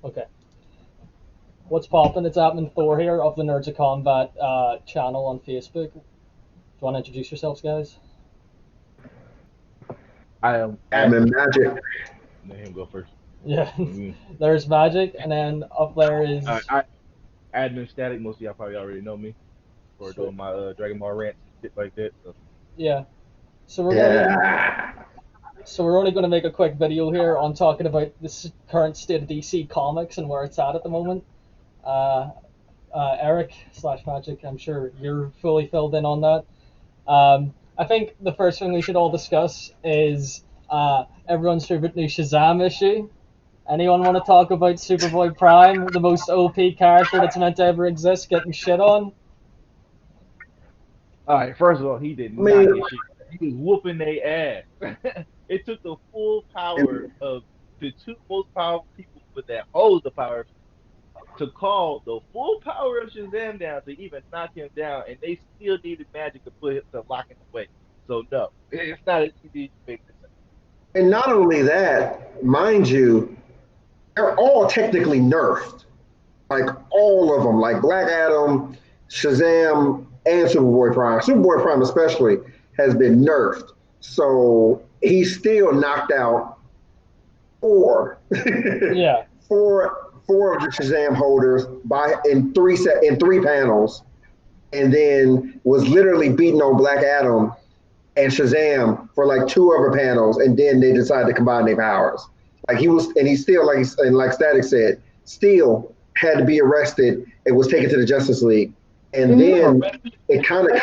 Okay. What's poppin'? It's Admin Thor here of the Nerds of Combat channel on Facebook. Do you want to introduce yourselves, guys? I am Admin admin. Magic. Let him go first. Yeah. Mm. There's Magic, and then up there Uh, is I admin static. Most of y'all probably already know me for Sweet. doing my Dragon Ball rants and shit like that. So Yeah. So we're gonna Yeah. so we're only gonna make a quick video here on talking about this current state of DC Comics and where it's at the moment. Uh, Eric slash Magic, I'm sure you're fully filled in on that. I think the first thing we should all discuss is everyone's favorite new Shazam issue. Anyone want to talk about Superboy Prime, the most OP character that's meant to ever exist, getting shit on? all right. First of all, he did I not mean, get shit. He was whooping their ass. It took the full power of the two most powerful people with that holds the power to call the full power of Shazam down to even knock him down, and they still needed magic to put him to lock him away. So no, it's not as easy as you make this. and not only that, mind you, they're all technically nerfed. Like all of them, like Black Adam, Shazam, and Superboy Prime. Superboy Prime especially has been nerfed. So he's still knocked out four, Yeah. four of the Shazam holders by in three panels, and then was literally beating on Black Adam and Shazam for like two other panels, and then they decided to combine their powers. Like he was, and he still, and like Static said, still had to be arrested and was taken to the Justice League, and then it kind of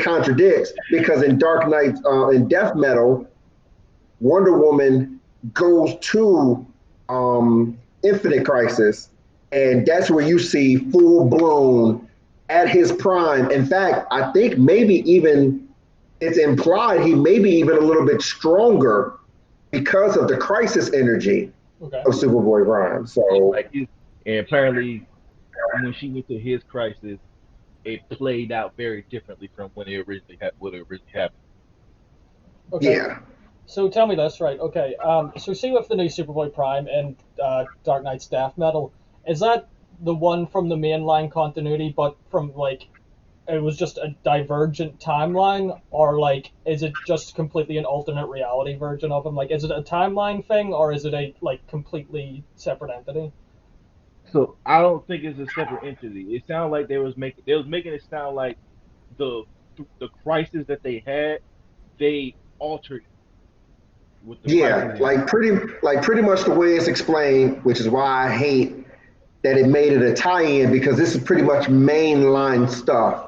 contradicts because in Dark Knight, in Death Metal, Wonder Woman goes to Infinite Crisis, and that's where you see full blown at his prime. In fact, I think maybe even it's implied he may be even a little bit stronger because of the crisis energy Okay. of Superboy Prime. So Like, and apparently, when she went to his crisis, it played out very differently from when it originally what it originally happened. Okay. yeah, So tell me this, right? Okay. So see with the new Superboy Prime and Dark Knight's Death Metal, is that the one from the mainline continuity, but from like it was just a divergent timeline, or like is it just completely an alternate reality version of him? Like, is it a timeline thing, or is it a like completely separate entity? So I don't think it's a separate entity. It sounded like they was making it sound like the the crisis that they had, they altered with the yeah, crisis. like pretty much the way it's explained, which is why I hate that it made it a tie-in because this is pretty much mainline stuff.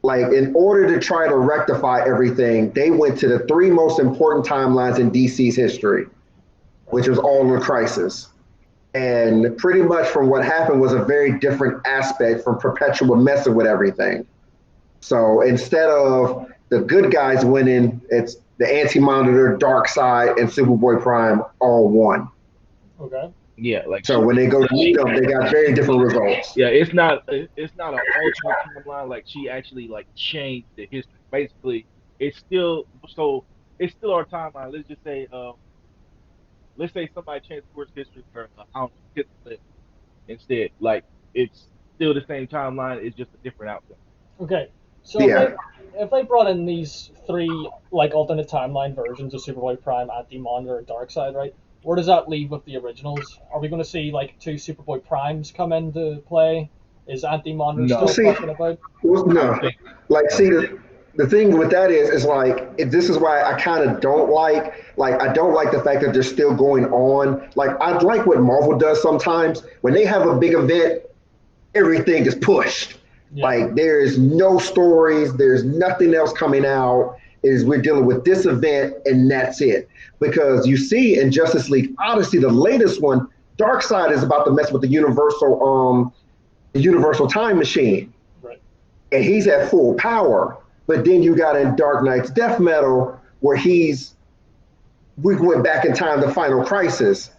Like in order to try to rectify everything, they went to the three most important timelines in DC's history, which was all in the crisis. And pretty much from what happened was a very different aspect from Perpetua messing with everything. So instead of the good guys winning, it's the Anti-Monitor, Dark Side, and Superboy Prime all won. Okay. Yeah, like So when they go to meet them, they got very different results. yeah, it's not an alternate timeline. Like she actually like changed the history. Basically, it's still so it's still our timeline. Let's say somebody changed the course of history for I don't know, hit the list instead. Like it's still the same timeline. It's just a different outcome. Okay. So Yeah. if they brought in these three like alternate timeline versions of Superboy Prime, Anti Monitor, and Darkseid, right? Where does that leave with the originals? Are we going to see like two Superboy Primes come into play? Is Anti Monitor Well, still No, see, fucking about? well, I don't no, think. like I don't see think. the thing with that is like this is why I kind of don't like I don't like the fact that they're still going on. Like I like what Marvel does sometimes when they have a big event, everything is pushed. Yeah. Like there is no stories, there's nothing else coming out. Is we're dealing with this event and that's it. Because you see in Justice League Odyssey, the latest one, Darkseid is about to mess with the universal time machine, Right. and he's at full power. But then you got in Dark Knight's Death Metal where we went back in time to Final Crisis.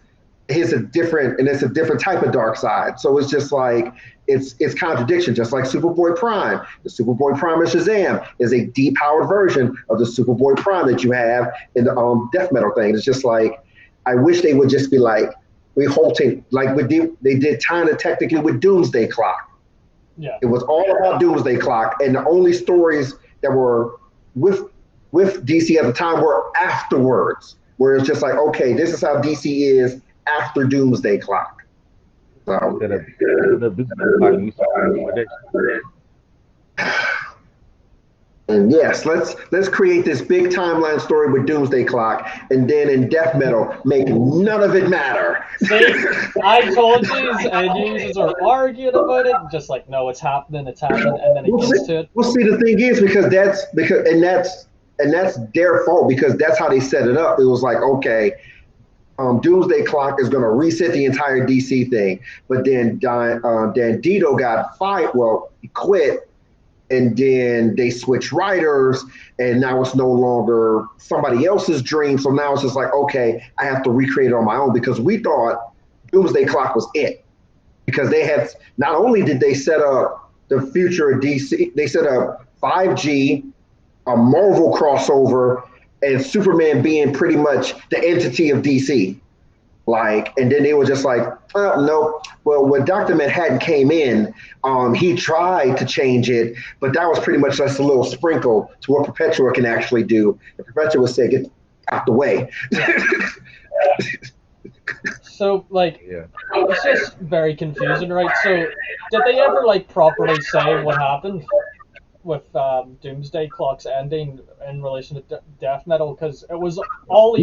It's a different type of dark side. So it's just like it's contradiction, just like Superboy Prime. The Superboy Prime and Shazam is a depowered version of the Superboy Prime that you have in the Death Metal thing. It's just like I wish they would just be like, we halted, like they did kind of technically with Doomsday Clock. Yeah. It was all about Doomsday Clock, and the only stories that were with DC at the time were afterwards, where it's just like, okay, this is how DC is after Doomsday Clock. So, Instead of Doomsday Clock, we saw and yes, let's create this big timeline story with Doomsday Clock, and then in Death Metal, make none of it matter. See, I told you, and users are arguing about it, just like, no, it's happening, and then it gets to it. Well, see, the thing is, because that's their fault, because that's how they set it up. It was like, okay, Doomsday Clock is going to reset the entire DC thing, but then Dito got fired. Well, he quit. And then they switched writers, and now it's no longer somebody else's dream. So now it's just like, okay, I have to recreate it on my own, because we thought Doomsday Clock was it. Because they had, not only did they set up the future of DC, they set up 5G, a Marvel crossover, and Superman being pretty much the entity of DC. Like, and then they were just like, oh, no. Well, when Dr. Manhattan came in, he tried to change it, but that was pretty much just a little sprinkle to what Perpetua can actually do. And Perpetua said, get out the way. So, like, it's just very confusing, right? So, did they ever, like, properly say what happened with Doomsday Clock's ending in relation to Death Metal? Because it was all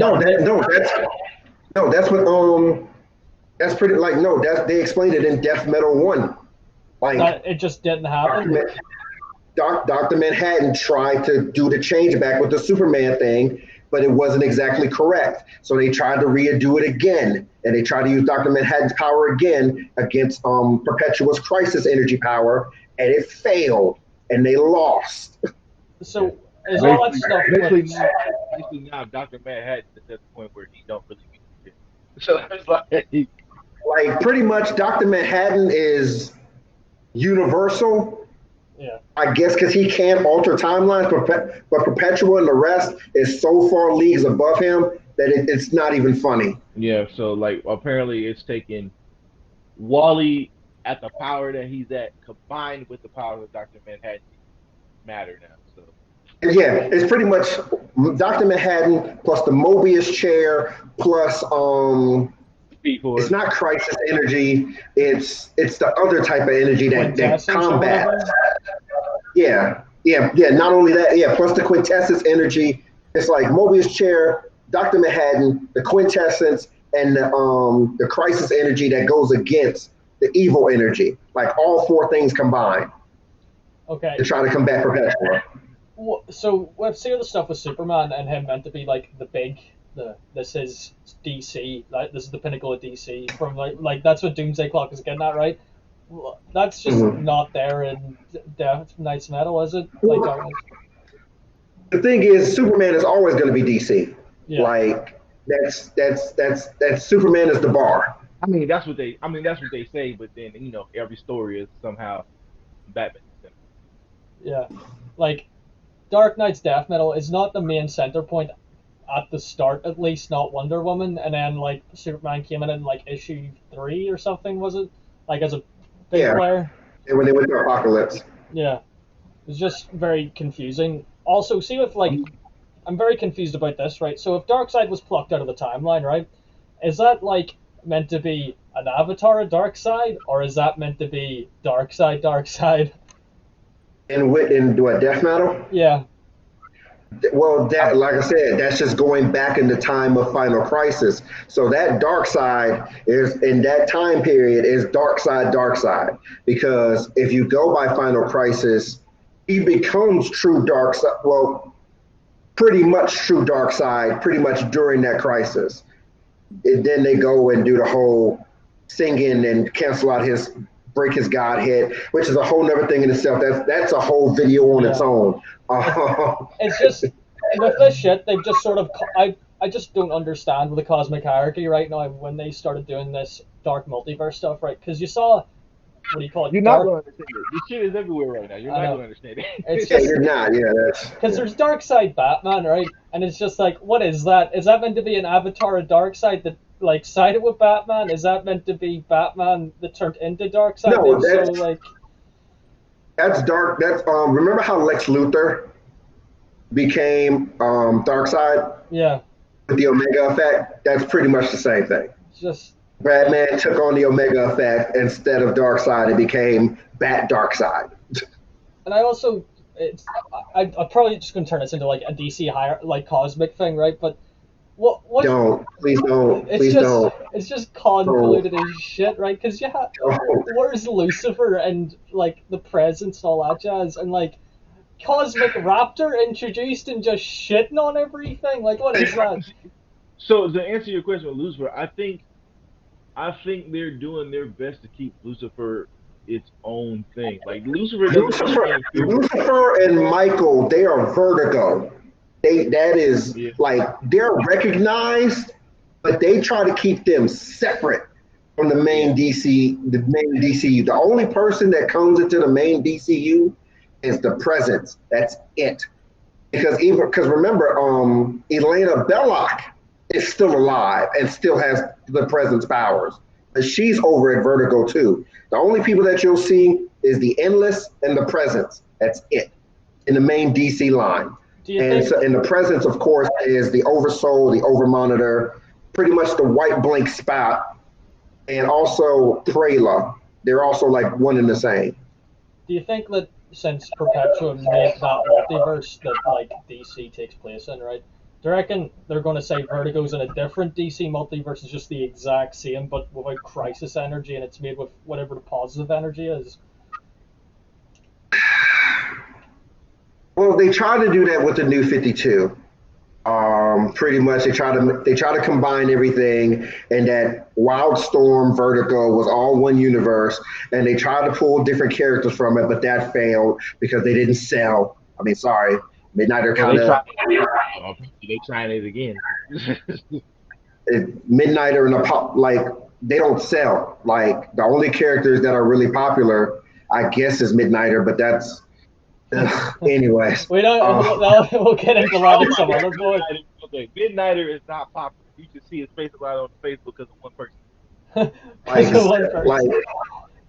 that's pretty, like, no, they explained it in Death Metal 1. Like, it just didn't happen. Dr. Manhattan tried to do the change back with the Superman thing, but it wasn't exactly correct. So they tried to redo it again, and they tried to use Dr. Manhattan's power again against Perpetua's crisis energy power, and it failed, and they lost. So is all that stuff basically now Dr. Manhattan is at the point where he don't really need it. So it's like pretty much Dr. Manhattan is universal. Yeah. I guess because he can't alter timelines, but Perpetua and the rest is so far leagues above him that it's not even funny. Yeah, so like apparently it's taking Wally at the power that he's at combined with the power of Dr. Manhattan matter now. So yeah, it's pretty much Dr. Manhattan plus the Mobius chair plus it's not crisis energy, it's the other type of energy that combats. Yeah. Not only that, plus the quintessence energy. It's like Mobius chair, Dr. Manhattan, the quintessence, and the crisis energy that goes against the evil energy. Like all four things combined. Okay. To try to combat Perpetua. So we've seen the stuff with Superman and him meant to be like this is DC, like this is the pinnacle of DC. From like that's what Doomsday Clock is getting at, right? That's just not there in Death Knight's Metal, is it? Like, the thing is, Superman is always going to be DC. Yeah. Like that's Superman is the bar. I mean that's what they say, but then every story is somehow Batman. Yeah, like Dark Knight's Death Metal is not the main center point at the start, at least not Wonder Woman, and then like Superman came in like issue 3 or something, was it? Like as a big player. Yeah, when they went to Apocalypse. Yeah, it's just very confusing. Also, see if like I'm very confused about this, right? So if Darkseid was plucked out of the timeline, right? Is that like meant to be an avatar of Darkseid, or is that meant to be Darkseid? In what, Death Metal? Yeah. Well, that, like I said, that's just going back in the time of Final Crisis. So that Darkseid is in that time period is Darkseid, because if you go by Final Crisis, he becomes true Darkseid. Well, pretty much true Darkseid, pretty much during that crisis. And then they go and do the whole singing and cancel out break his godhead, which is a whole nother thing in itself. That's a whole video on its own. It's just with this shit, they've just sort of I just don't understand the cosmic hierarchy right now when they started doing this dark multiverse stuff, right? Because you saw, what do you call it? You're not going to understand it. This shit is everywhere right now. You're not going to understand it. It's just, you're not, because there's Darkseid Batman, right? And it's just like, what is that? Is that meant to be an avatar of Darkseid that like sided with Batman? Is that meant to be Batman that turned into Darkseid? No, If so, like, that's dark. That's remember how Lex Luthor became Darkseid yeah, with the Omega effect? That's pretty much the same thing. it's just Batman took on the Omega effect instead of Darkseid. It became Bat Darkseid. and I also I'm probably just gonna turn this into like a DC higher like cosmic thing, right? But what Don't, please don't, it's please just don't. it's just convoluted as shit, right? Because where's Lucifer and like the presence and all that jazz, and like Cosmic Raptor introduced and just shitting on everything. Like, what is that? So to answer your question with Lucifer, I think they're doing their best to keep Lucifer its own thing. Like Lucifer doesn't Lucifer and Michael, they are Vertigo. That is yeah. like they're recognized, but they try to keep them separate from the main DC, the main DCU. The only person that comes into the main DCU is the Presence. That's it. Because remember, Elena Belloc is still alive and still has the Presence powers. But she's over at Vertigo too. The only people that you'll see is the Endless and the Presence. That's it in the main DC line. And the Presence, of course, is the Oversoul, the Overmonitor, pretty much the White Blank Spot, and also Prela. They're also like one and the same. Do you think that since Perpetua made that multiverse that like DC takes place in, right? Do you reckon they're going to say Vertigo's in a different DC multiverse, is just the exact same, but without crisis energy, and it's made with whatever the positive energy is? Well, they try to do that with the New 52. Pretty much, they try to combine everything, and that Wildstorm Vertigo was all one universe, and they tried to pull different characters from it, but that failed because they didn't sell. I mean, sorry, Midnighter kind of. They trying it again. Midnighter and like they don't sell. Like the only characters that are really popular, I guess, is Midnighter, but that's. Anyways, we'll get into a lot of some other boys. Okay, Midnighter is not popular. You should see his face a lot on Facebook because of one person.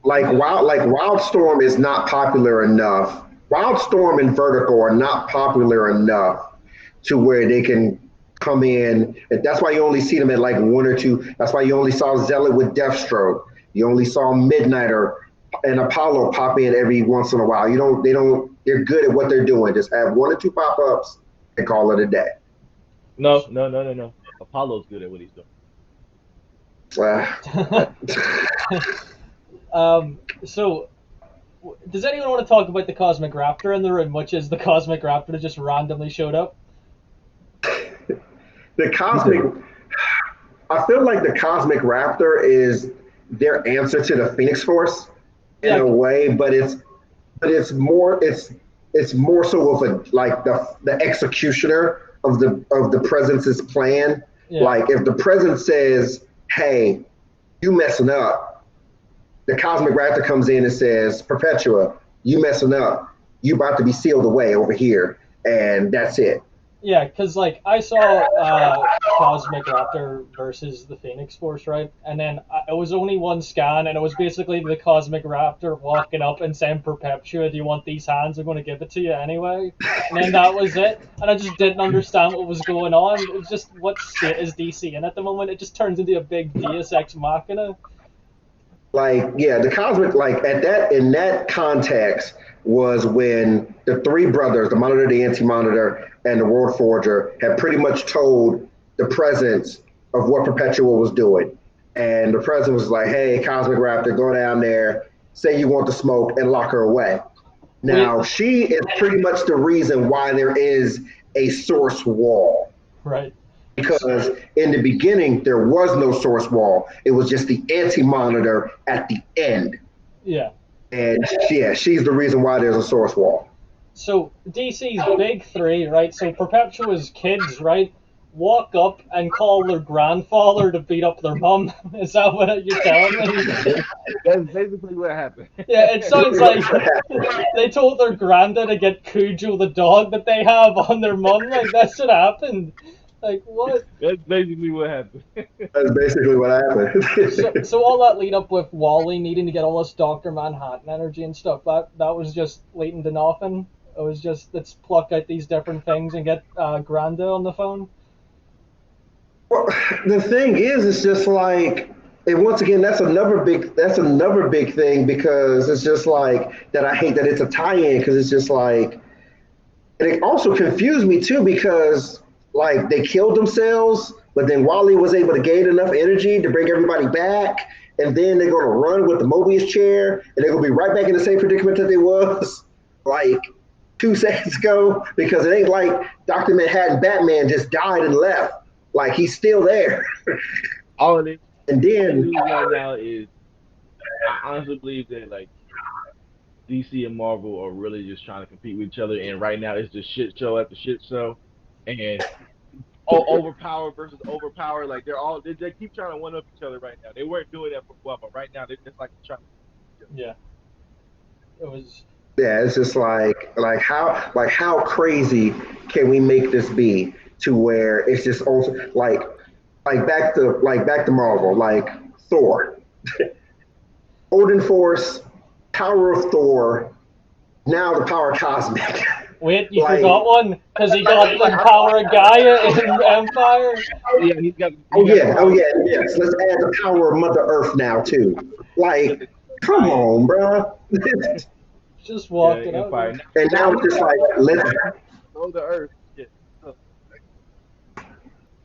like Wildstorm is not popular enough. Wildstorm and Vertigo are not popular enough to where they can come in. That's why you only see them at like one or two. That's why you only saw Zealot with Deathstroke. You only saw Midnighter and Apollo pop in every once in a while. They're good at what they're doing. Just have one or two pop-ups and call it a day. No. Apollo's good at what he's doing. So, does anyone want to talk about the Cosmic Raptor in the room, which is the Cosmic Raptor that just randomly showed up? I feel like the Cosmic Raptor is their answer to the Phoenix Force in a way, but it's more so of a like the executioner of the Presence's plan. Yeah. Like if the Presence says, "Hey, you messing up," the Cosmic Raptor comes in and says, "Perpetua, you messing up. You about to be sealed away over here," and that's it. Yeah, because like I saw Cosmic Raptor versus the Phoenix Force, right? And then it was only one scan, and it was basically the Cosmic Raptor walking up and saying, "Perpetua, do you want these hands? I'm going to give it to you anyway." And then that was it. And I just didn't understand what was going on. It was just, what state is DC in at the moment? It just turns into a big Deus Ex Machina. Like, yeah, the Cosmic, like in that context was when the three brothers, the Monitor, the Anti-Monitor, and the World Forger, had pretty much told the Presence of what Perpetua was doing. And the President was like, "Hey, Cosmic Raptor, go down there, say you want the smoke, and lock her away." Now, she is pretty much the reason why there is a source wall. Right. Because in the beginning, there was no source wall. It was just the Anti-Monitor at the end. Yeah. And yeah, she's the reason why there's a source wall. So DC's big three, right? So Perpetua's kids, right, walk up and call their grandfather to beat up their mum. Is that what you're telling me? That's basically what happened. Yeah, it sounds like they told their granddad to get Cujo the dog that they have on their mum. Like, that's what happened. Like what? That's basically what happened. That's basically what happened. So all that lead up with Wally needing to get all this Doctor Manhattan energy and stuff, that was just leading to nothing. It was just let's pluck out these different things and get Granda on the phone. Well, the thing is, it's just like, and once again, that's another big thing because it's just like that. I hate that it's a tie-in because it's just like, and it also confused me too because like they killed themselves, but then Wally was able to gain enough energy to bring everybody back, and then they're gonna run with the Mobius chair, and they're gonna be right back in the same predicament that they was like 2 seconds ago because it ain't like Doctor Manhattan Batman just died and left. Like he's still there. All of this And then news right now is, I honestly believe that like DC and Marvel are really just trying to compete with each other, and right now it's just shit show after shit show, and Overpower versus Overpower, like they keep trying to one up each other right now. They weren't doing that for a while, but right now they're just like trying to. Yeah, it was. yeah, it's just like how crazy can we make this be to where it's just also like back to Marvel, like Thor. Odin Force, power of Thor, now the power cosmic. Wait, you Like, forgot one because he got the power of Gaia in Empire. Yeah, he's got. oh yeah, oh yeah, yes. Let's add the power of Mother Earth now too. Like, come on, bro. Just walked it out. Empire. And now it's just like let's Know the Earth. Yeah.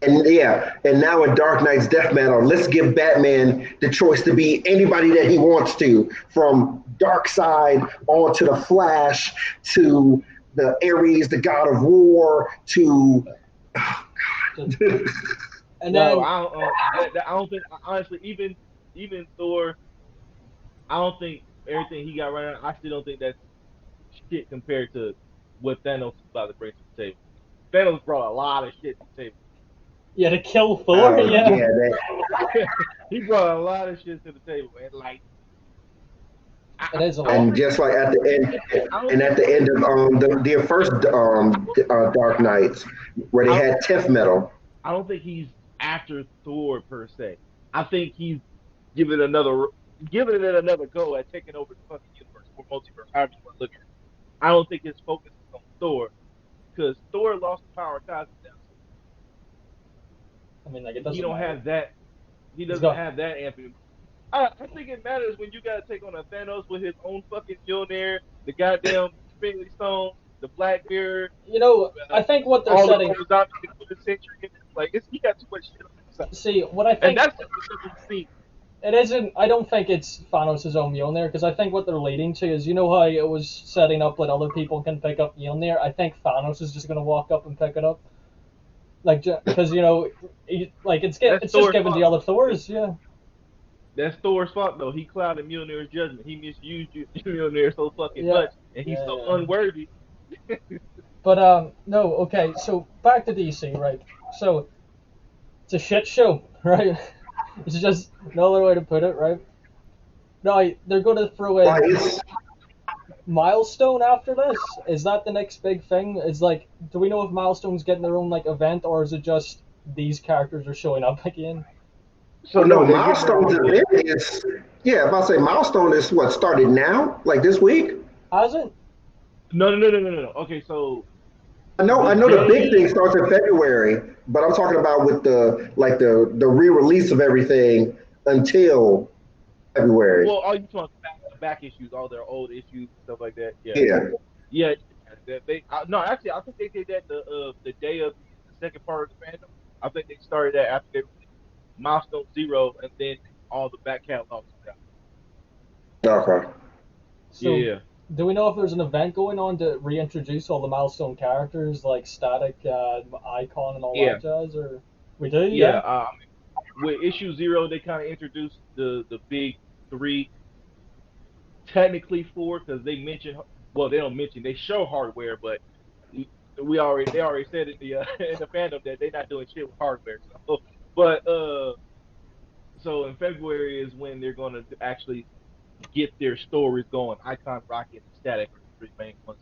and yeah, and now in Dark Knight's Death Metal, let's give Batman the choice to be anybody that he wants to, from Darkseid on to the Flash to the Ares, the God of War, to oh Just- God. And No, then I don't think honestly even Thor. I don't think everything he got right now. I still don't think that's shit compared to what Thanos is about to bring to the table. Thanos brought a lot of shit to the table. yeah, to kill Thor. Yeah, Yeah. that, He brought a lot of shit to the table, and like, It is a lot. and just like at the end, and at the end of the first Dark Knights, where they had Tiff Metal. I don't think he's after Thor per se. I think he's giving it another go at taking over the fucking universe or multiverse, however you want to look at it. I don't think his focus is on Thor because Thor lost the power of cosmic now. I mean, like it doesn't. He don't matter. have that. He doesn't got- have that amplitude. I think it matters when you got to take on a Thanos with his own fucking Mjolnir, the goddamn Infinity Stone, the Black Mirror, You know, I think what they're all setting. the zombies in the century. Like, he got too much shit on his side. See, what I And think that's just because we've seen. it isn't. I don't think it's Thanos' own Mjolnir because I think what they're leading to is, you know how it was setting up that other people can pick up Mjolnir. I think Thanos is just gonna walk up and pick it up, like because it's just Thor's given fault. the other Thors. Yeah. That's Thor's fault, though. He clouded Mjolnir's judgment. He misused Mjolnir so fucking Yeah. much, and he's so unworthy. But no, okay. So back to DC, right? So it's a shit show, right? It's just no other way to put it, right? No, they're going to throw Like, in it's, Milestone after this. Is that the next big thing? Is like, do we know if Milestone's getting their own like event, or is it just these characters are showing up again? So no, they're Milestone's event is yeah. If I say Milestone is what started now, like this week. Has it? No. Okay, so I know the big thing starts in February, but I'm talking about with the re-release of everything until February. well, all you talking back issues, all their old issues, stuff like that. Yeah. Yeah. No, actually, I think they did that the day of the second part of the fandom. I think they started that after they released Milestone Zero, and then all the back catalogs were out. Okay. So, Yeah. do we know if there's an event going on to reintroduce all the Milestone characters like Static, Icon, and all that jazz? Or we do? Yeah. With issue 0, they kind of introduced the big three, technically 4, because they mention. Well, they don't mention. They show hardware, but they already said in the in the fandom that they're not doing shit with hardware. So, but so in February is when they're going to actually get their stories going. Icon, Rocket, and Static are the 3 main ones.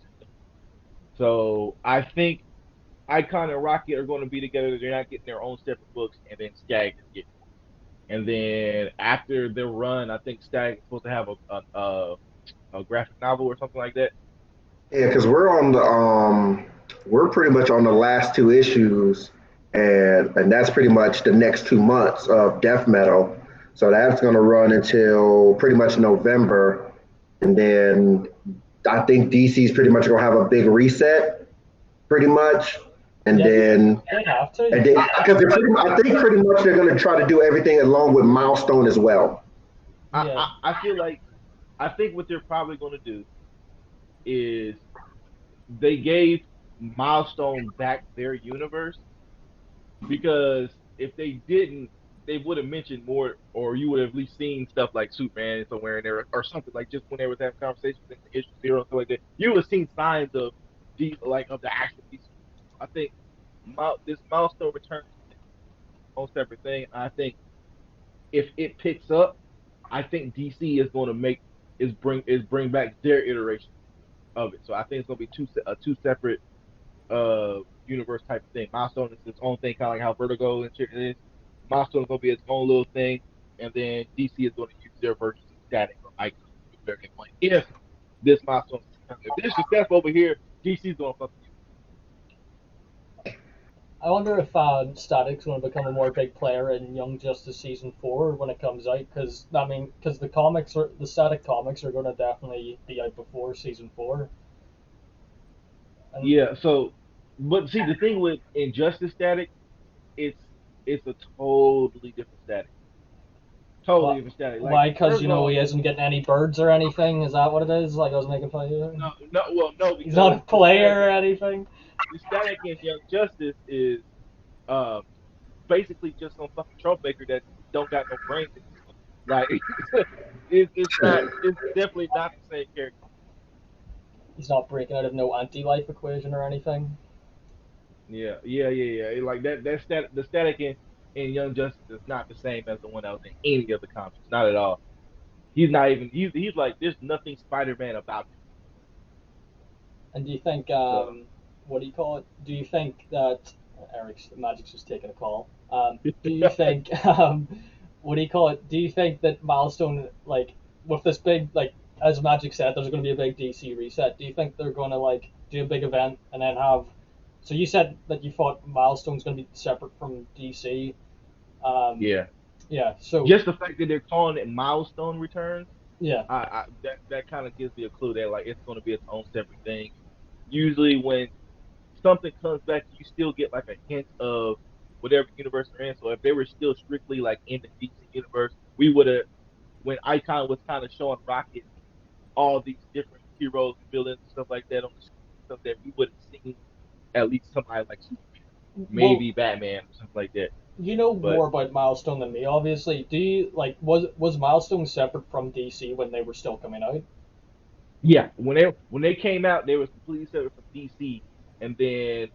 So I think Icon and Rocket are going to be together. They're not getting their own separate books, and then Stag is getting. And then after their run, I think Stag is supposed to have a graphic novel or something like that. Yeah, because we're pretty much on the last two issues, and that's pretty much the next 2 months of Death Metal. So that's going to run until pretty much November, and then I think DC's pretty much going to have a big reset, pretty much, and Yeah, then they have to. and then because I think pretty much they're going to try to do everything along with Milestone as well. Yeah. I feel like I think what they're probably going to do is they gave Milestone back their universe, because if they didn't, they would have mentioned more, or you would have at least seen stuff like Superman somewhere in there, or something like just when they was having conversations in issue zero, stuff like that. You would have seen signs of of the actual DC. I think this Milestone Returns on separate thing. I think if it picks up, I think DC is going to bring back their iteration of it. So I think it's going to be two separate universe type of thing. Milestone is its own thing, kind of like how Vertigo and shit is. Milestone is going to be its own little thing, and then DC is going to use their versions of Static or Icon to do whatever they want. If this Milestone, if this is successful over here, DC's going to fuck you. I wonder if Static's going to become a more big player in Young Justice Season 4 when it comes out, because the Static comics are going to definitely be out before Season 4. And Yeah. So, but see, the thing with Injustice Static, it's it's a totally different Static. Totally different Static. Like, why? Because, first of all, he isn't getting any birds or anything? Is that what it is? Like, I was making fun of you? no, He's not a because player or anything? the Static in Young Justice is uh, basically just some fucking troublemaker that don't got no brains. Like, it's definitely not the same character. He's not breaking out of no anti-life equation or anything? Yeah. Like the Static in Young Justice is not the same as the one that was in any of the comics. Not at all. He's not even. He's like, there's nothing Spider-Man about him. And do you think, So, what do you call it? Do you think that Eric's Magic's just taking a call? Do you think, what do you call it? Do you think that Milestone, like, with this big, like, as Magic said, there's going to be a big DC reset. Do you think they're going to, like, do a big event and then have? So you said that you thought Milestone's going to be separate from DC. Um, yeah. yeah. So Just the fact that they're calling it Milestone Returns, yeah. that kind of gives me a clue that like it's going to be its own separate thing. Usually, when something comes back, you still get like a hint of whatever universe they're in. So if they were still strictly like in the DC universe, we would have, when Icon was kind of showing Rocket all these different heroes and villains and stuff like that on the screen, stuff that we would have seen at least somebody like Superman, maybe Batman or something like that. You know But more about Milestone than me, obviously. Do you like was Milestone separate from DC when they were still coming out? yeah, when they came out, they were completely separate from DC, and then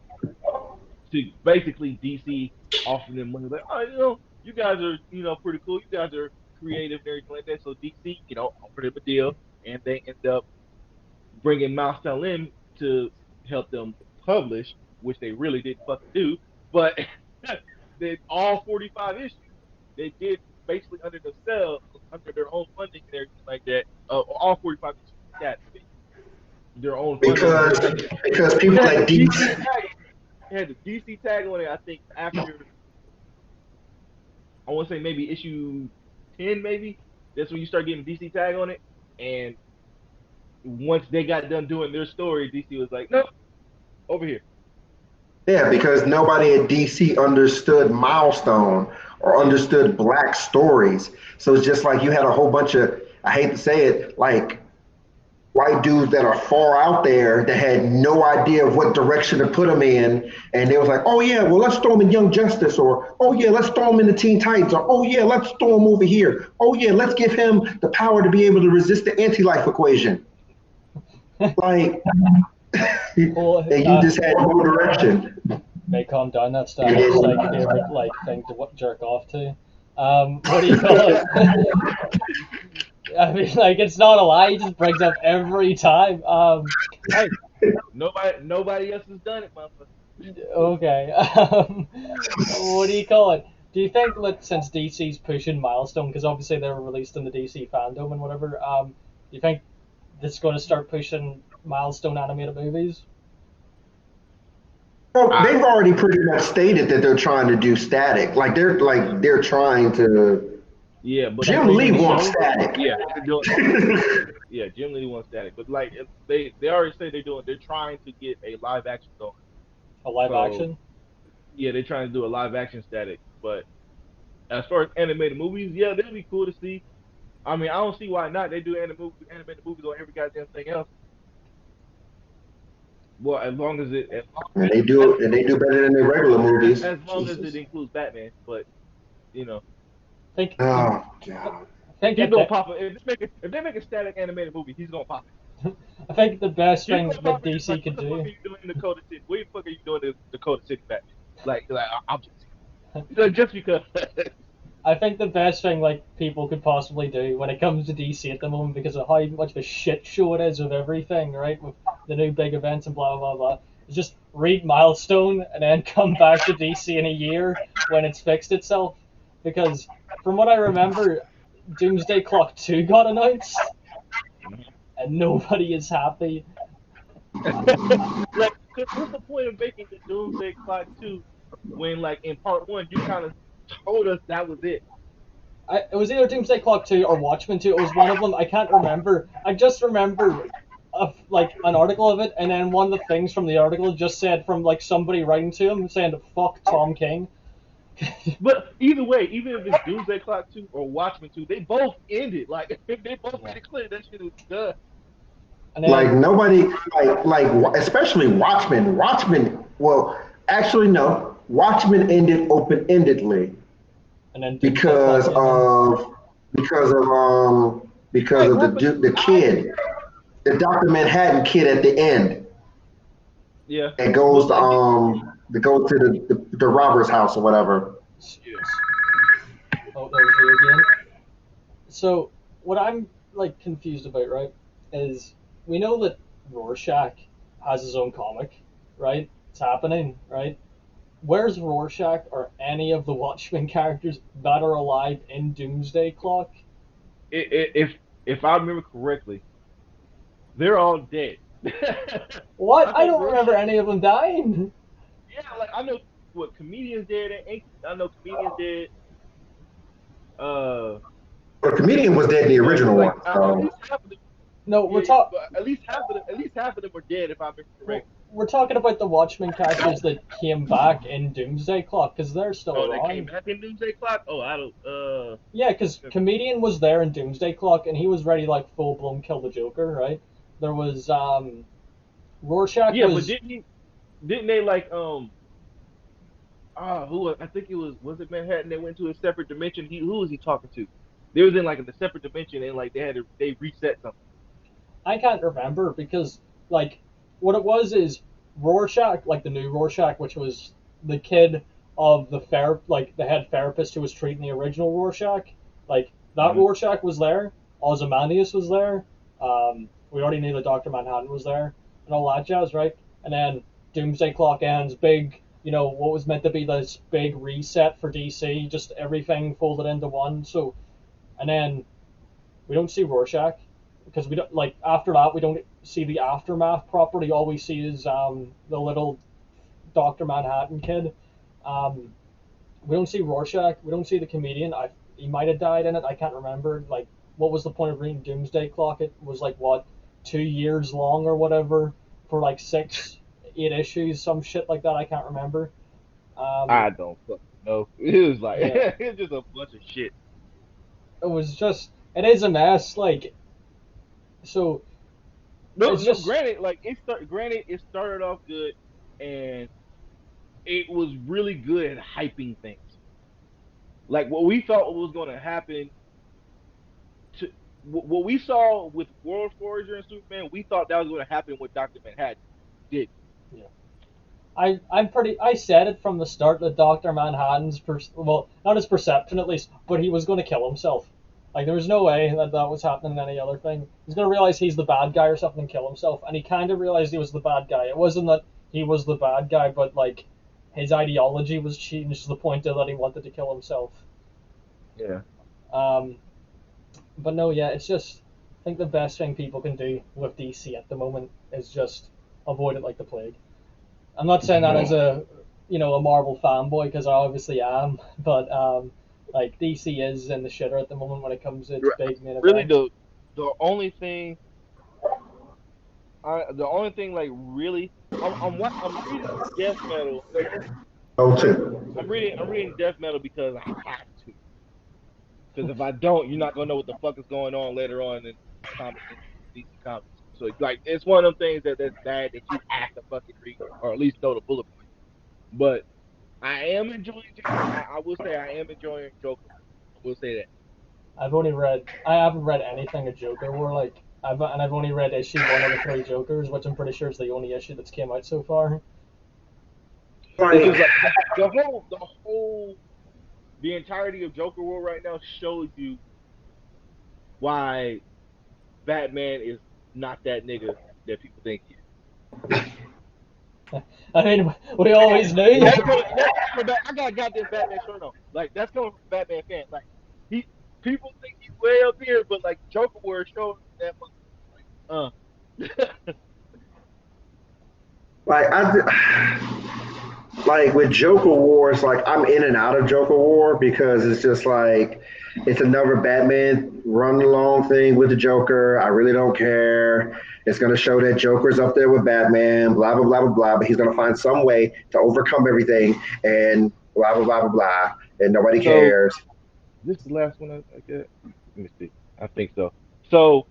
to basically DC offering them money, like, oh, you guys are, pretty cool. You guys are creative and everything like that. So DC, offered them a deal, and they end up bringing Milestone in to help them publish, which they really didn't fucking do. But they all 45 issues they did basically under themselves, under their own funding and everything like that. All 45 issues got their own funding. Because people like DC. They had the DC tag on it, I think, after, I want to say maybe issue 10, maybe. That's when you start getting DC tag on it. And once they got done doing their story, DC was like, nope, over here. Yeah, because nobody at DC understood Milestone or understood Black stories. So it's just like you had a whole bunch of, I hate to say it, like white dudes that are far out there that had no idea of what direction to put them in. And they was like, oh yeah, well, let's throw them in Young Justice, or oh yeah, let's throw them in the Teen Titans, or oh yeah, let's throw him over here. Oh yeah, let's give him the power to be able to resist the anti-life equation. Like, Well, and you just had no direction. may calm down. That's Stanley's like favorite thing to jerk off to. What do you call it? I mean, like, it's not a lie. He just brings up every time. Hey, nobody else has done it, motherfucker. Okay. What do you call it? Do you think that since DC's pushing Milestone, because obviously they were released in the DC fandom and whatever, do you think this is going to start pushing Milestone animated movies? Well, I, they've already pretty much stated that they're trying to do static. They're trying to. yeah, but Like Jim Lee reboot the wants show? static. yeah, they're doing, yeah, Jim Lee wants static, but like they already say they're trying to get a live action going. A live So action? yeah, they're trying to do a live action static. But as far as animated movies, yeah, that'd be cool to see. I mean, I don't see why not. They do animated movies on every goddamn thing else. Well, as long as it, And they do better than their regular movies. as long as it Jesus. includes Batman. But you know, Think the Oh God. I think he's that gonna pop it. If they make a static animated movie, he's gonna pop it. I think the best He's thing gonna that pop it. It's DC like, could what the fuck do. are you doing in Dakota City? What the fuck are you doing in Dakota City, Batman? I'm just because. I think the best thing like people could possibly do when it comes to DC at the moment, because of how much of a shit show it is with everything, right? With the new big events and blah blah blah, is just read Milestone and then come back to DC in a year when it's fixed itself. Because from what I remember, Doomsday Clock 2 got announced and nobody is happy. Like, what's the point of making the Doomsday Clock 2 when, like, in part one, you kind of told us that was it? It was either Doomsday Clock 2 or Watchmen 2. It was one of them. I can't remember. I just remember like an article of it, and then one of the things from the article just said from like somebody writing to him saying "fuck Tom King." But either way, even if it's Doomsday Clock 2 or Watchmen 2, they both ended. Like, they both made it clear that shit is done. And Like then nobody, especially Watchmen. Watchmen. Well, actually, no. Watchmen ended open endedly Doomsday Clock because came in. of because of because Wait, of what happened? the kid, the Doctor Manhattan kid at the end. Yeah. It goes But, like, to go to the robber's house or whatever. yes. Oh, there's you again. So what I'm like confused about, right, is we know that Rorschach has his own comic, right? It's happening, right? Where's Rorschach or any of the Watchmen characters that are alive in Doomsday Clock? If I remember correctly, they're all dead. What? I I think don't remember Rorschach. any of them dying. Yeah, like I know what comedians dead. I know comedians dead. Uh, The comedian was dead in the original like one. at So least half of them. No, Yeah, but at least half of them were dead. If I remember correctly. we're talking about the Watchmen characters that came back in Doomsday Clock because they're still Oh, they came around. back in Doomsday Clock. Oh, I don't. Yeah, because comedian was there in Doomsday Clock and he was ready like full blown kill the Joker, right? There was Rorschach Yeah, but was didn't they like who I think it was it Manhattan that went to a separate dimension. Who was he talking to? They was in like a separate dimension and like they reset something. I can't remember because like what it was is Rorschach, like the new Rorschach, which was the kid of the head therapist who was treating the original Rorschach. Like that Mm-hmm. Rorschach was there. Ozymandias was there. We already knew that Doctor Manhattan was there and all that jazz, right? And then Doomsday Clock ends, big. You know what was meant to be this big reset for DC, just everything folded into one. So, and then we don't see Rorschach because we don't like after that we don't see the aftermath property. All we see is the little Doctor Manhattan kid. Um, we don't see Rorschach. We don't see the comedian. He might have died in it. I can't remember. Like, what was the point of reading Doomsday Clock? It was like what 2 years long or whatever for like 8 issues, some shit like that. I can't remember. Um, I don't fucking know. It was like yeah, it's just a bunch of shit. it was just it is a mess. Like, so No, it's no. just Granted, it started off good, and it was really good at hyping things. Like what we thought was going to happen to what we saw with World Forger and Superman, we thought that was going to happen with Doctor Manhattan. Did yeah. I said it from the start that Doctor Manhattan's well, not his perception at least, but he was going to kill himself. Like there was no way that that was happening in any other thing. He's going to realize he's the bad guy or something and kill himself, and he kind of realized he was the bad guy. It wasn't that he was the bad guy, but like his ideology was changed to the point that he wanted to kill himself. Yeah. Um, but no, yeah, it's just I think the best thing people can do with DC at the moment is just avoid it like the plague. I'm not saying that as a a Marvel fanboy because I obviously am, but like DC is in the shitter at the moment when it comes to its big main Really, events. the only thing, like really, I'm reading Death Metal. Oh, too. I'm reading Death Metal because I have to. Because if I don't, you're not gonna know what the fuck is going on later on in comic in DC Comics. So like, it's one of them things that's bad that you have to fucking read or at least know the bullet points. But I am enjoying. I will say I am enjoying Joker. I will say that. I haven't read anything of Joker War I've only read issue 1 of the 3 Jokers, which I'm pretty sure is the only issue that's came out so far. It's Like, just like the entirety of Joker World right now shows you why Batman is not that nigga that people think he is. I mean, we always knew. That's I got a goddamn Batman shirt on. Like, that's coming from a Batman fan. Like, he people think he's way up here, but like Joker World showing that like like with Joker War, it's like I'm in and out of Joker War because it's just like it's another Batman run along thing with the Joker. I really don't care. It's gonna show that Joker's up there with Batman, blah blah blah blah blah, but he's gonna find some way to overcome everything and blah blah blah blah blah, and nobody cares. This is the last one I get. Let me see. I think so. So,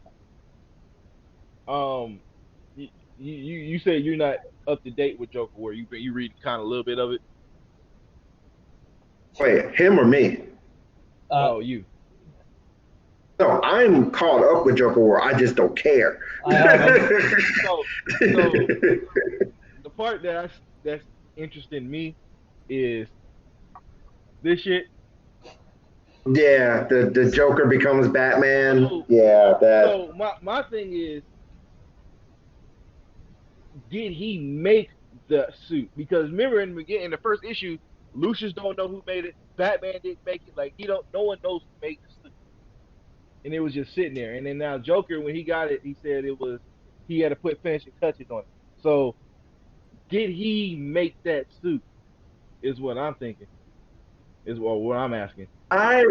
you say you're not up to date with Joker War. You read kind of a little bit of it. Wait, him or me? Oh, you. No, I'm caught up with Joker War. I just don't care. So the part that's interesting me is this shit. Yeah, the Joker becomes Batman. Yeah, that. So my thing is, did he make the suit? Because remember in the first issue, Lucius don't know who made it. Batman didn't make it. Like, no one knows who made the suit, and it was just sitting there. And then now Joker, when he got it, he said he had to put finishing touches on it. So did he make that suit? Is what I'm thinking. Is what I'm asking. I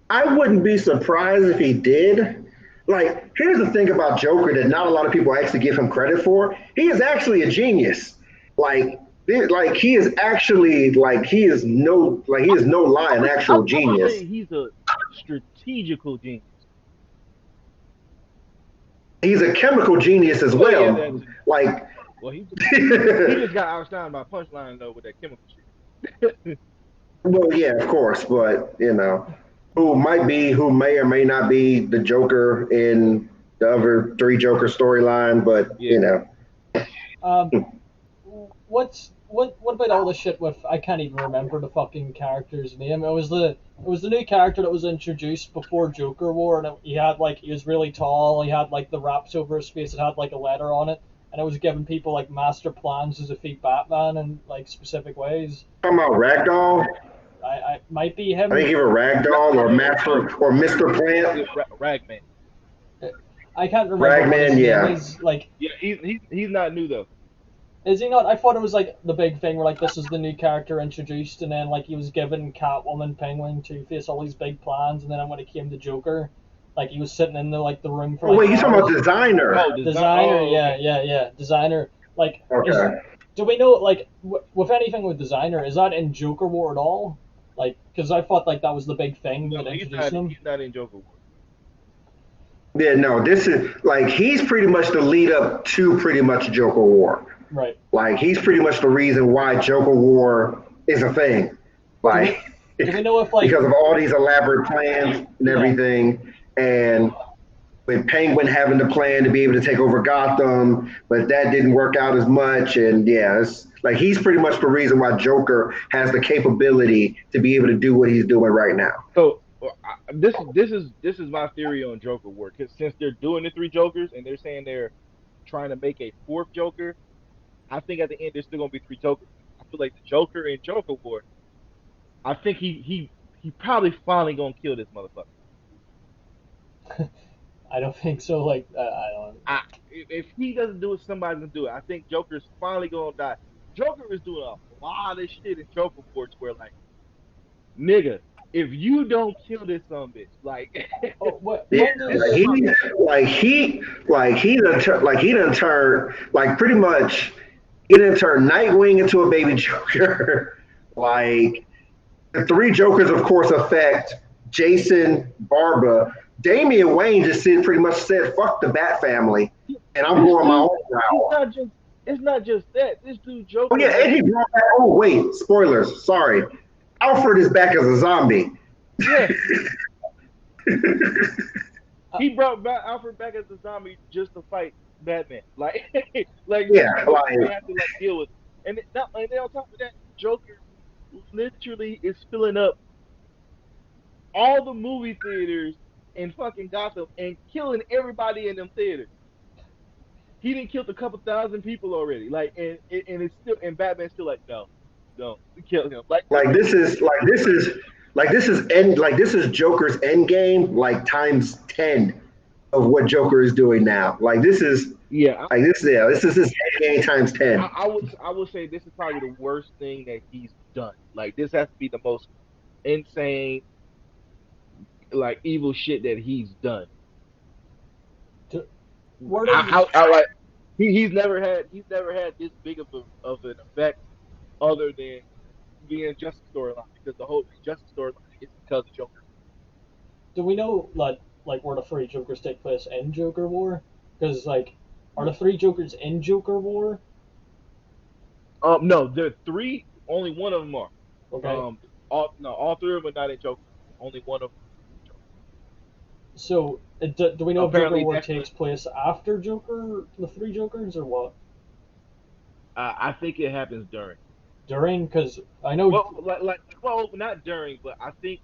wouldn't be surprised if he did. Like, here's the thing about Joker that not a lot of people actually give him credit for. He is actually a genius. Like he is actually he is no lie an actual genius. He's a strategical genius. He's a chemical genius as well. Yeah, like, well, he just got outshined by Punchline though with that chemical shit. Well, yeah, of course, but who may or may not be the Joker in the other 3 Joker storyline, but What about all the shit with I can't even remember the fucking character's name. It was the new character that was introduced before Joker War, and he was really tall. He had like the wraps over his face. It had like a letter on it, and it was giving people like master plans to defeat Batman in like specific ways. Talking about Ragdoll. I might be him. I think either Ragdoll or Master or Mr. Plant. Ragman. I can't remember. Ragman, yeah. He's not new though. Is he not? I thought it was like the big thing where like this is the new character introduced, and then like he was given Catwoman, Penguin, Two-Face, all these big plans, and then when it came to Joker, like he was sitting in the room for. Like, wait, you talking about Designer? Oh, Designer, yeah, Designer. Like, okay. Do we know like with anything with Designer, is that in Joker War at all? Like, because I thought like that was the big thing that introduced him. He's not in Joker War. Yeah, no, this is like he's pretty much the lead up to pretty much Joker War. Right. Like he's pretty much the reason why Joker War is a thing. Like, do we know if like because of all these elaborate plans and everything, and with Penguin having the plan to be able to take over Gotham, but that didn't work out as much. And yeah, it's like he's pretty much the reason why Joker has the capability to be able to do what he's doing right now. So this is my theory on Joker War. Because since they're doing the 3 Jokers and they're saying they're trying to make a 4th Joker, I think at the end there's still gonna be 3 Jokers. I feel like the Joker in Joker War. I think he probably finally gonna kill this motherfucker. I don't think so. Like, I don't. If he doesn't do it, somebody's gonna do it. I think Joker's finally gonna die. Joker is doing a lot of shit in Joker Wars where like, nigga, if you don't kill this son bitch, like, Oh, what? Yeah, When does he done turned like pretty much he done turned Nightwing into a baby Joker. Like the 3 Jokers, of course, affect Jason, Barbara. Damian Wayne just pretty much said, "Fuck the Bat family," and I'm going my own route. It's not just that. This dude Joker. Oh yeah, and he brought back. Oh wait, spoilers. Sorry, Alfred is back as a zombie. Yeah. He brought Alfred back as a zombie just to fight Batman. Like, Yeah, they have to deal with it. And then on top of that, Joker literally is filling up all the movie theaters in fucking Gotham and killing everybody in them theaters. He didn't kill a couple thousand people already. Like, and it's still, and Batman's still like, no, don't kill him. This is Joker's end game, like times 10 of what Joker is doing now. Like this is this is his end game times 10. I would say this is probably the worst thing that he's done. Like this has to be the most insane, like evil shit that he's done. He's never had this big of an effect other than the Injustice storyline, because the whole Injustice storyline is because of Joker. Do we know like where the 3 Jokers take place in Joker War? Because like, are the 3 Jokers in Joker War? No, there are 3. Only one of them are. Okay. All 3 of them are not in Joker. Only one of them. So, do we know Apparently if Joker War takes place after Joker, the 3 Jokers, or what? I think it happens during. During, because I know. Well, not during, but I think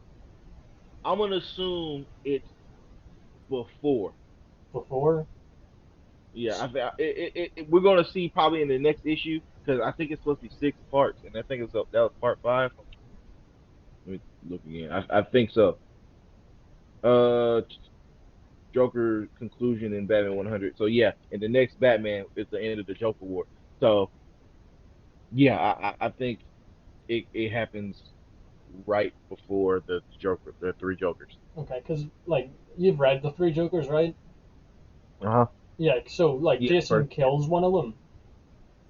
I'm gonna assume it's before. Before. Yeah, we're gonna see probably in the next issue, because I think it's supposed to be 6 parts, and I think that was part 5. Let me look again. I think so. Joker conclusion in Batman 100. So yeah, in the next Batman is the end of the Joker War. So yeah, I think it happens right before the 3 Jokers. Okay, because like you've read the 3 Jokers, right? Yeah. So like Jason kills one of them.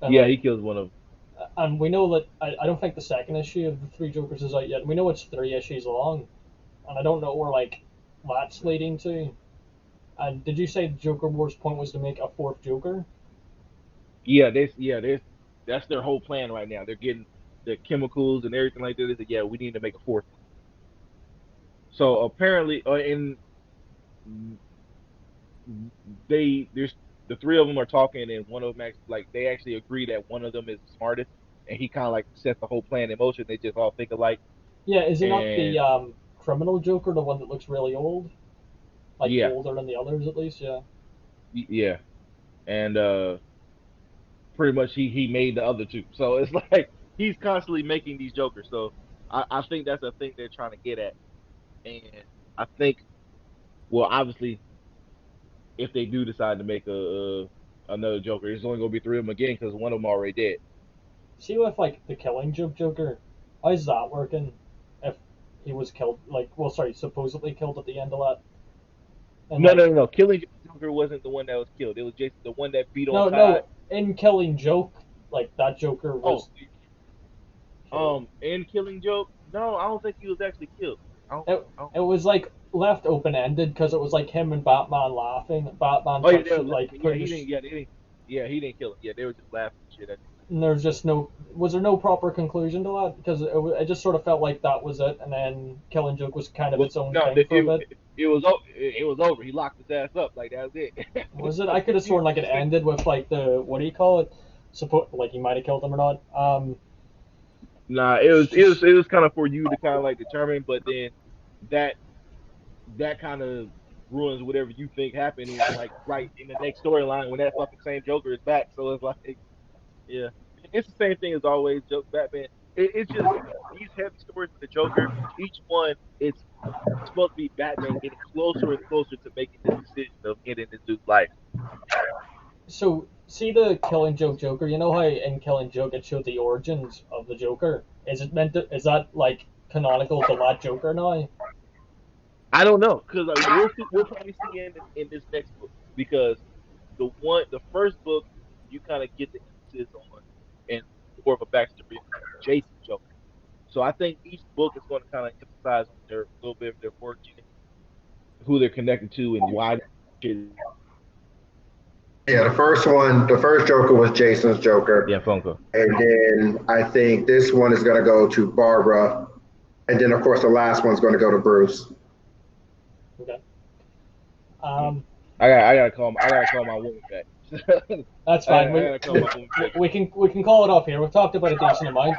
And, he kills one of them. And we know that I don't think the second issue of the 3 Jokers is out yet. We know it's 3 issues long, and I don't know where like that's leading to. And did you say Joker War's point was to make a 4th Joker? Yeah, that's their whole plan right now. They're getting the chemicals and everything like that. They said, yeah, we need to make a 4th. So apparently, there's the 3 of them are talking, and one of them they actually agree that one of them is the smartest, and he kind of like sets the whole plan in motion. They just all think alike. Yeah, is it not the criminal Joker, the one that looks really old? Like older than the others, at least, yeah. Yeah, and pretty much he made the other 2, so it's like he's constantly making these Jokers. So I think that's a thing they're trying to get at, and I think, well, obviously, if they do decide to make another Joker, it's only gonna be 3 of them again because one of them already dead. See with like the Killing Joke Joker, how's that working? If he was killed, supposedly killed at the end of that. And no. Killing Joker wasn't the one that was killed. It was Jason, the one that beat on Todd. No. In Killing Joke, like that Joker was. In Killing Joke, no, I don't think he was actually killed. It was like left open ended because it was like him and Batman laughing. Batman. He didn't kill him. Yeah, they were just laughing and shit at him. And there's just was there no proper conclusion to that? Because it just sort of felt like that was it, and then Killing Joke was kind of its own thing for a bit. It was over. He locked his ass up. Like, that was it. Was it? I could have sworn like it ended with like the, what do you call it? Like he might have killed him or not. Nah, it was kind of for you to kind of like determine, but then that kind of ruins whatever you think happened, like right in the next storyline when that fucking same Joker is back. So it's like, Yeah, it's the same thing as always. Joke Batman. It's just these heavy stories with the Joker. Each one, it's supposed to be Batman getting closer and closer to making the decision of ending this dude's life. So, see the Killing Joke Joker. You know how in Killing Joke it showed the origins of the Joker. Is it meant to? Is that like canonical to that Joker now? I don't know because we'll probably see in this next book because the first book you kind of get the emphasis on and more of a backstory of Jason Joker. So I think each book is going to kind of emphasize on their a little bit of their origin, who they're connected to, and why. Yeah, the first Joker was Jason's Joker. Yeah, phone call. And then I think this one is going to go to Barbara. And then, of course, the last one's going to go to Bruce. Okay. I gotta call my woman back. That's fine. We can call it off here. We've talked about a decent amount.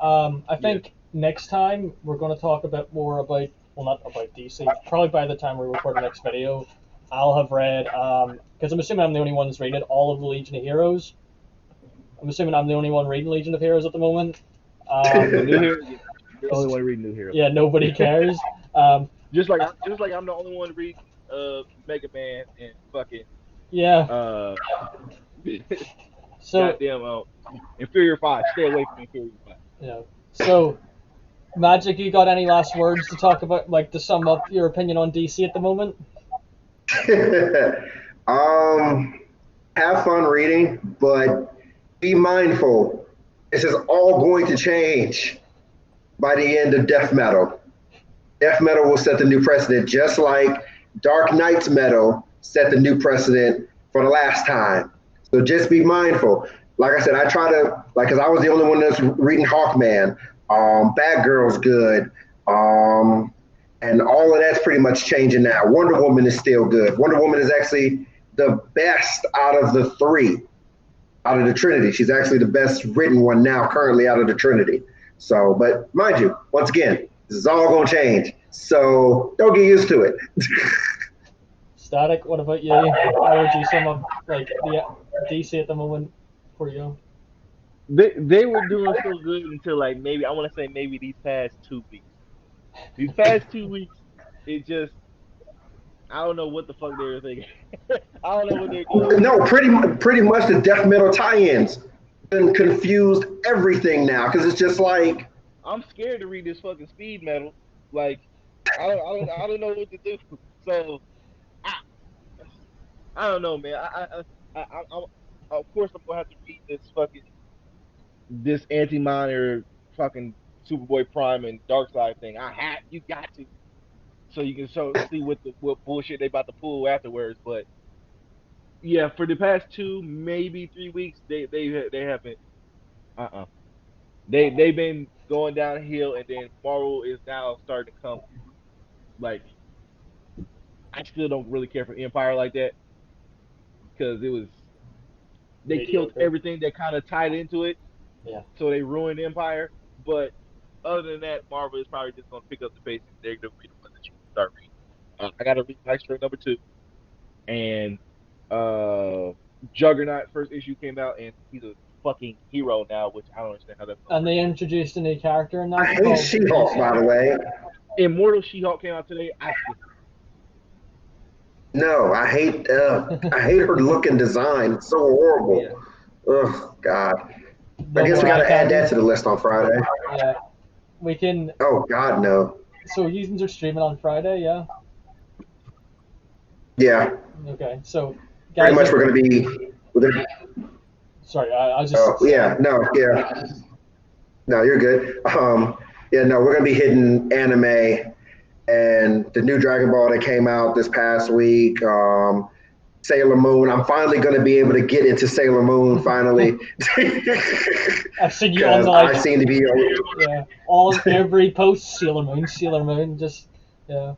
I think next time we're going to talk a bit more about, well, not about DC. Probably by the time we record the next video, I'll have read, because I'm assuming I'm the only one that's reading it, all of the Legion of Heroes. I'm assuming I'm the only one reading Legion of Heroes at the moment. You're the only one reading New Heroes. Yeah, nobody cares. Just like I'm the only one reading Mega Man and fucking yeah. So goddamn Inferior 5. Stay away from Inferior 5. Yeah. So Magic, you got any last words to talk about, like to sum up your opinion on DC at the moment? Have fun reading, but be mindful. This is all going to change by the end of Death Metal. Death Metal will set the new precedent, just like Dark Knight's Metal set the new precedent for the last time. So just be mindful. Like I said, I try to, because I was the only one that's reading Hawkman. Batgirl's good. And all of that's pretty much changing now. Wonder Woman is still good. Wonder Woman is actually the best out of the three, out of the Trinity. She's actually the best written one now, currently out of the Trinity. So, but mind you, once again, this is all going to change. So don't get used to it. Static, what about you? How would you sum up like the DC at the moment before you go? They were doing so good until like maybe I want to say maybe these past 2 weeks. These past 2 weeks, it just I don't know what the fuck they were thinking. I don't know what they're doing. No, pretty much the Death Metal tie-ins been confused everything now because it's just like I'm scared to read this fucking speed metal. Like I don't know what to do. So I don't know, man. I of course I'm gonna have to read this anti-monitor fucking Superboy Prime and Darkseid thing. You got to, so you can see what bullshit they about to pull afterwards. But yeah, for the past 2, maybe 3 weeks, they haven't. They've been going downhill, and then Marvel is now starting to come. Like, I still don't really care for Empire like that because they killed everything that kind of tied into it. Yeah. So they ruined Empire, but other than that, Marvel is probably just going to pick up the pace and they're going to be the ones that you can start reading. I got to read Maestro number 2, and Juggernaut first issue came out, and he's a fucking hero now, which I don't understand how that. And they introduced a new character in that. I hate She-Hulk, by the way. Immortal She-Hulk came out today. No, I hate her look and design. It's so horrible. Yeah. Oh God. I guess we gotta add that to the list on Friday. Yeah, we can. Oh God, no. So Heathens are streaming on Friday, yeah. Yeah. Okay, so. Guys, pretty much we're gonna be. Sorry, I was just. Oh yeah, no, yeah. No, you're good. Yeah, no, we're gonna be hitting anime, and the new Dragon Ball that came out this past week. Sailor Moon. I'm finally going to be able to get into Sailor Moon finally. I've seen you on the like, I seem to be every post Sailor Moon, just yeah.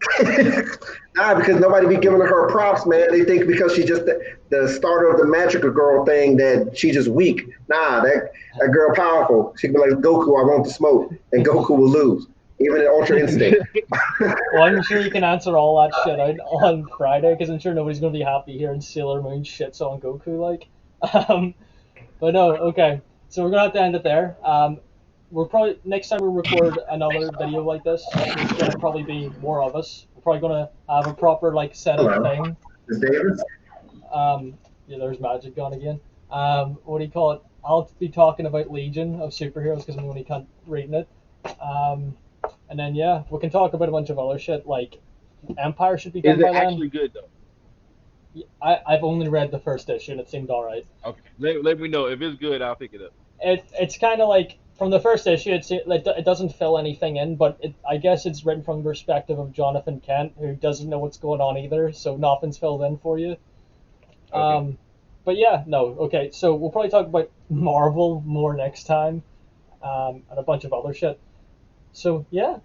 Nah, because nobody be giving her props, man. They think because she's just the starter of the Magical Girl thing that she just weak. Nah, that girl powerful. She can be like, Goku, I want the smoke, and Goku will lose. Even in Ultra Instinct. Well, I'm sure you can answer all that shit out on Friday, because I'm sure nobody's going to be happy hearing Sailor Moon shits on Goku, like. But no, okay. So we're gonna have to end it there. We're probably next time we record another video like this, there's gonna probably be more of us. We're probably gonna have a proper like set up Hello, thing. is Davis? Yeah, there's Magic gone again. What do you call it? I'll be talking about Legion of Superheroes because I'm the only cunt reading it. And then yeah, we can talk about a bunch of other shit like Empire should be done Is it by then. actually good though? I've only read the first issue and it seemed alright. Okay, let me know if it's good. I'll pick it up. It's kind of like from the first issue, it doesn't fill anything in, but I guess it's written from the perspective of Jonathan Kent, who doesn't know what's going on either, so nothing's filled in for you. Okay. But yeah, no, okay. So we'll probably talk about Marvel more next time, and a bunch of other shit. So yeah,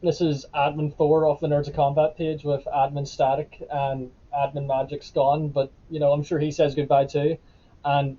this is Admin Thor off the Nerds of Combat page with Admin Static and Admin Magic's gone, but I'm sure he says goodbye too. And